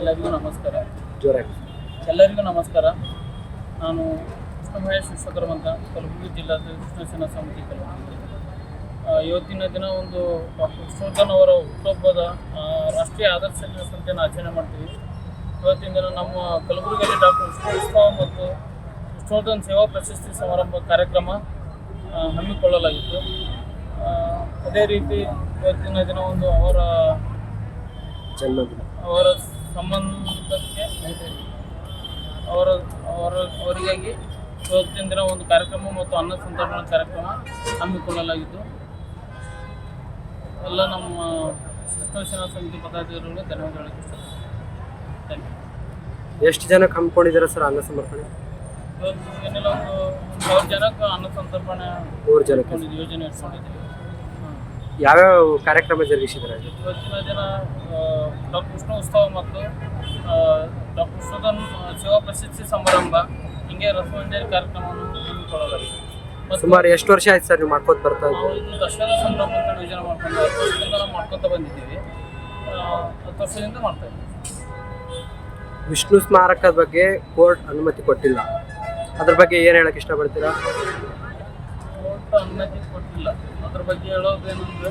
ಎಲ್ಲರಿಗೂ ನಮಸ್ಕಾರ. ಜೋರಾಗಿ ಎಲ್ಲರಿಗೂ ನಮಸ್ಕಾರ. ನಾನು ಕೃಷ್ಣ ಮಹೇಶ್ ವಿಶ್ವಕರ್ಮ ಅಂತ, ಕಲಬುರಗಿ ಜಿಲ್ಲಾ ಕೃಷ್ಣ ಸೇನಾ ಸಮಿತಿ ಕಲಬುರಗಿ. ಇವತ್ತಿನ ದಿನ ಒಂದು ಡಾಕ್ಟರ್ ವಿಷ್ಣುವರ್ಧನ್ ಅವರ ಹುಟ್ಟುಹಬ್ಬದ ರಾಷ್ಟ್ರೀಯ ಆದರ್ಶ ದಿವಸ ಅಂತ ಆಚರಣೆ ಮಾಡ್ತೀವಿ. ಇವತ್ತಿನ ದಿನ ನಮ್ಮ ಕಲಬುರಗಿಯಲ್ಲಿ ಡಾಕ್ಟರ್ ವಿಷ್ಣು ಉತ್ಸವ ಮತ್ತು ವಿಷ್ಣುವರ್ಧನ್ ಸೇವಾ ಪ್ರಶಸ್ತಿ ಸಮಾರಂಭ ಕಾರ್ಯಕ್ರಮ ಹಮ್ಮಿಕೊಳ್ಳಲಾಗಿತ್ತು. ಅದೇ ರೀತಿ ಇವತ್ತಿನ ದಿನ ಒಂದು ಅವರ ಸಂಬಂಧಕ್ಕೆ ಅವರಿಗಾಗಿ ಇವತ್ತಿನ ದಿನ ಒಂದು ಕಾರ್ಯಕ್ರಮ ಮತ್ತು ಅನ್ನ ಸಂತರ್ಪಣಾ ಕಾರ್ಯಕ್ರಮ ಹಮ್ಮಿಕೊಳ್ಳಲಾಗಿತ್ತು. ಎಲ್ಲ ನಮ್ಮ ಕೃಷ್ಣ ಸೇನಾ ಸಮಿತಿ ಪದಾಧಿಕಾರಿಗಳಿಗೆ ಧನ್ಯವಾದ ಹೇಳಕ್ಕೆ ಇಷ್ಟಪಡ್ತೀನಿ. ಎಷ್ಟು ಜನಕ್ಕೆ ಹಮ್ಮಿಕೊಂಡಿದ್ದೀರಾ ಸರ್ ಅನ್ನ ಸಮರ್ಪಣೆ? ಇವತ್ತು ಏನೆಲ್ಲ ಒಂದು 1,000 ಜನಕ್ಕೆ ಅನ್ನ ಸಂತರ್ಪಣೆ 100 ಜನಕ್ಕೆ ಯೋಜನೆ ಇಟ್ಕೊಂಡಿದ್ದೀವಿ. ಯಾವ್ಯಾವ ಕಾರ್ಯಕ್ರಮ ಜರುಗಿಸಿದ್ರೆ? ಇವತ್ತಿನ ದಿನ ಡಾಕ್ಟರ್ ವಿಷ್ಣು ಉತ್ಸವ ಮತ್ತು ಡಾಕ್ಟರ್ ವಿಷ್ಣುವರ್ಧನ್ ಸೇವಾ ಪ್ರಶಸ್ತಿ ಸಮಾರಂಭ, ಹಿಂಗೆ ರಸಮಂಜರಿ ಕಾರ್ಯಕ್ರಮವನ್ನು ಹಮ್ಮಿಕೊಳ್ಳಲಾಗಿದೆ. ಸುಮಾರು ಎಷ್ಟು ವರ್ಷ ಆಯ್ತು ಸರ್ ನೀವು ಮಾಡ್ಕೊತ ಬರ್ತಾ ಇದ್ದೀವಿ? ನಾವು ಇದು ದಶರದ ಸಂಭ್ರಮ ಅಂತ ಯೋಜನೆ ಮಾಡ್ಕೊಂಡು 10 ವರ್ಷದಿಂದ ನಾವು ಮಾಡ್ಕೊತ ಬಂದಿದ್ದೀವಿ. 10 ವರ್ಷದಿಂದ ಮಾಡ್ತಾ ಇದ್ದೀವಿ. ವಿಷ್ಣು ಸ್ಮಾರಕದ ಬಗ್ಗೆ ಕೋರ್ಟ್ ಅನುಮತಿ ಕೊಟ್ಟಿಲ್ಲ, ಅದ್ರ ಬಗ್ಗೆ ಏನು ಹೇಳಕ್ಕೆ ಇಷ್ಟಪಡ್ತೀರಾ? ಕೋರ್ಟ್ ಅನುಮತಿ ಕೊಟ್ಟಿಲ್ಲ, ಅದ್ರ ಬಗ್ಗೆ ಹೇಳೋದೇನೆಂದರೆ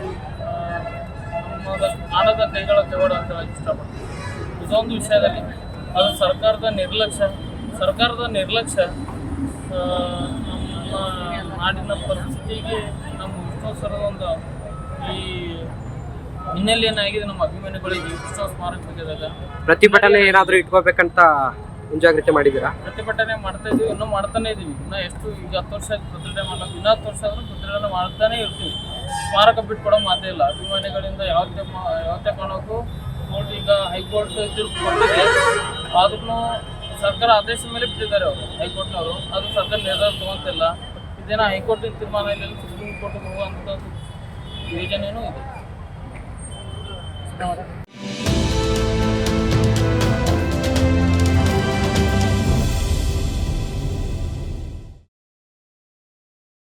ನಮ್ಮದ ಜ್ಞಾನದ ಕೈಗಳ ತೆವಡ ಅಂತ ಹೇಳಕ್ಕೆ ಇಷ್ಟಪಡ್ತೀವಿ. ಇದೊಂದು ವಿಷಯದಲ್ಲಿ ಅದು ಸರ್ಕಾರದ ನಿರ್ಲಕ್ಷ್ಯ ನಮ್ಮ ನಾಡಿನ ಪರಿಸ್ಥಿತಿಗೆ ನಮ್ಮ ವಿಷ್ಣು ಸರದ ಒಂದು ಈ ಹಿನ್ನೆಲೆ ಏನಾಗಿದೆ, ನಮ್ಮ ಅಭಿಮಾನಿಗಳಿಗೆ ವಿಷ್ಣು ಸ್ಮಾರಕ ತೆಗೆದಾಗ ಪ್ರತಿಭಟನೆ ಏನಾದರೂ ಇಟ್ಕೋಬೇಕಂತ ಮುಂಜಾಗ್ರತೆ ಮಾಡಿದ್ದೀರಾ? ಪ್ರತಿಭಟನೆ ಮಾಡ್ತಾ ಇದ್ದೀವಿ, ಇನ್ನೂ ಮಾಡ್ತಾನೆ ಇದ್ದೀವಿ. ಇನ್ನೂ ಎಷ್ಟು ಈಗ 10 ವರ್ಷ ಆಯ್ತು ಪ್ರತಿಭಟನೆ ಮಾಡಲ್ಲ, ಇನ್ನೂ 10 ವರ್ಷ ಆದರೂ ಪ್ರತಿಭಟನೆ ಮಾಡ್ತಾನೆ ಇರ್ತೀವಿ. ಸ್ಮಾರಕ ಬಿಟ್ಕೊಡೋ ಮಾತೇ ಇಲ್ಲ. ಅಭಿಮಾನಿಗಳಿಂದ ಯಾವತ್ತೇ ಕಾರಣಕ್ಕೂ ಕೋರ್ಟ್ ಈಗ ಹೈಕೋರ್ಟ್ ತೀರ್ಪು ಕೊಟ್ಟಿದೆ, ಆದ್ರೂ ಸರ್ಕಾರ ಆದೇಶ ಮೇಲೆ ಬಿಟ್ಟಿದ್ದಾರೆ ಅವರು, ಹೈಕೋರ್ಟ್ನವರು. ಅದು ಸರ್ಕಾರ ನಿರ್ಧಾರ ತಗೊಂತಿಲ್ಲ. ಇದೇನೋ ಹೈಕೋರ್ಟಿನ ತೀರ್ಮಾನ ಇಲ್ಲ, ಸುಪ್ರೀಂ ಕೋರ್ಟ್ಗೆ ಹೋಗುವಂಥದ್ದು ಯೋಜನೆಯೂ ಇದೆ.